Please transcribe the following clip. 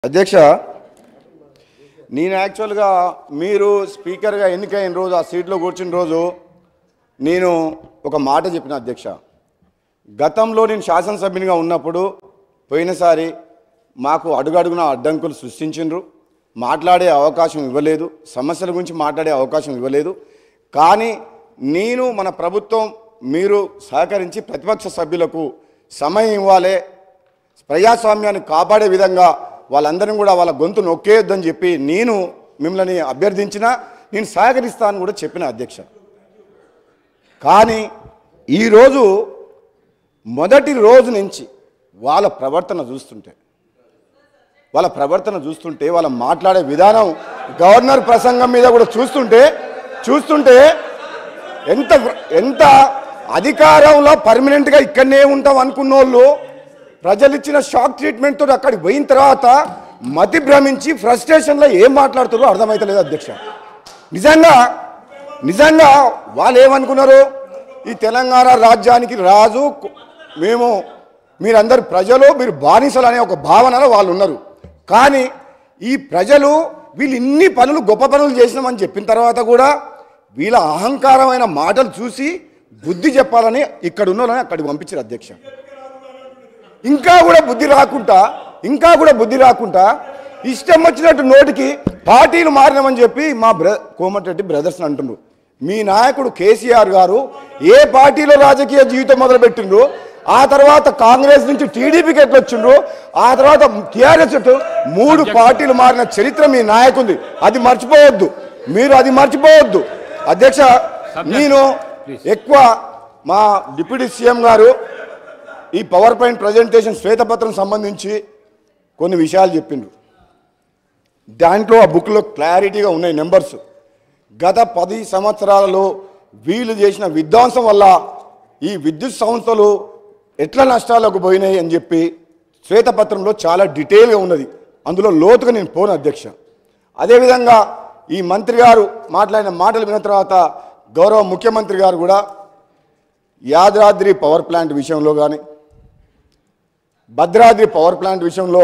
అధ్యక్ష నేను యాక్చువల్గా మీరు స్పీకర్గా ఎన్నికైన రోజు ఆ సీట్లో కూర్చున్న రోజు నేను ఒక మాట చెప్పిన అధ్యక్ష. గతంలో నేను శాసనసభ్యునిగా ఉన్నప్పుడు పోయినసారి మాకు అడుగడుగున అడ్డంకులు సృష్టించిండ్రు, మాట్లాడే అవకాశం ఇవ్వలేదు, సమస్యల గురించి మాట్లాడే అవకాశం ఇవ్వలేదు. కానీ నేను మన ప్రభుత్వం మీరు సహకరించి ప్రతిపక్ష సభ్యులకు సమయం ఇవ్వాలి, ప్రజాస్వామ్యాన్ని కాపాడే విధంగా వాళ్ళందరినీ కూడా వాళ్ళ గొంతు నొక్కేయొద్దని చెప్పి నేను మిమ్మల్ని అభ్యర్థించినా నేను సహకరిస్తానని కూడా చెప్పిన అధ్యక్ష. కానీ ఈరోజు మొదటి రోజు నుంచి వాళ్ళ ప్రవర్తన చూస్తుంటే వాళ్ళ మాట్లాడే విధానం గవర్నర్ ప్రసంగం మీద కూడా చూస్తుంటే ఎంత అధికారంలో పర్మనెంట్గా ఇక్కడనే ఉంటాం అనుకున్న వాళ్ళు ప్రజలు ఇచ్చిన షాక్ ట్రీట్మెంట్తో అక్కడికి పోయిన తర్వాత మతి భ్రమించి ఫ్రస్ట్రేషన్లో ఏం మాట్లాడుతారో అర్థమవుతలేదు అధ్యక్ష. నిజంగా వాళ్ళు ఏమనుకున్నారు, ఈ తెలంగాణ రాజ్యానికి రాజు మీరందరు ప్రజలు, మీరు బానిసలు అనే ఒక భావనలో వాళ్ళు ఉన్నారు. కానీ ఈ ప్రజలు వీళ్ళు ఇన్ని పనులు గొప్ప పనులు చేసినామని చెప్పిన తర్వాత కూడా వీళ్ళ అహంకారమైన మాటలు చూసి బుద్ధి చెప్పాలని ఇక్కడ ఉన్న వాళ్ళని అక్కడికి పంపించారు అధ్యక్ష. ఇంకా కూడా బుద్ధి రాకుండా ఇష్టం వచ్చినట్టు నోటికి పార్టీలు మారినామని చెప్పి మా కోమటిరెడ్డి బ్రదర్స్ అంటున్నారు. మీ నాయకుడు కేసీఆర్ గారు ఏ పార్టీలో రాజకీయ జీవితం మొదలుపెట్టిండ్రు, ఆ తర్వాత కాంగ్రెస్ నుంచి టీడీపీకి ఎట్లా వచ్చిండ్రు, ఆ తర్వాత టీఆర్ఎస్ 3 పార్టీలు మారిన చరిత్ర మీ నాయకుంది. అది మర్చిపోవద్దు అధ్యక్ష. నేను ఎక్కువ మా డిప్యూటీ సీఎం గారు ఈ పవర్ పాయింట్ ప్రజెంటేషన్ శ్వేతపత్రం సంబంధించి కొన్ని విషయాలు చెప్పిండ్రు. దాంట్లో ఆ బుక్లో క్లారిటీగా ఉన్నాయి నెంబర్స్. గత 10 సంవత్సరాలలో వీళ్ళు చేసిన విధ్వంసం వల్ల ఈ విద్యుత్ సంస్థలు ఎట్లా నష్టాలకు పోయినాయి అని చెప్పి శ్వేతపత్రంలో చాలా డీటెయిల్గా ఉన్నది. అందులో లోతుగా నేను పోను అధ్యక్ష. అదేవిధంగా ఈ మంత్రి గారు మాట్లాడిన మాటలు విన్న తర్వాత గౌరవ ముఖ్యమంత్రి గారు కూడా యాదాద్రి పవర్ ప్లాంట్ విషయంలో కానీ భద్రాద్రి పవర్ ప్లాంట్ విషయంలో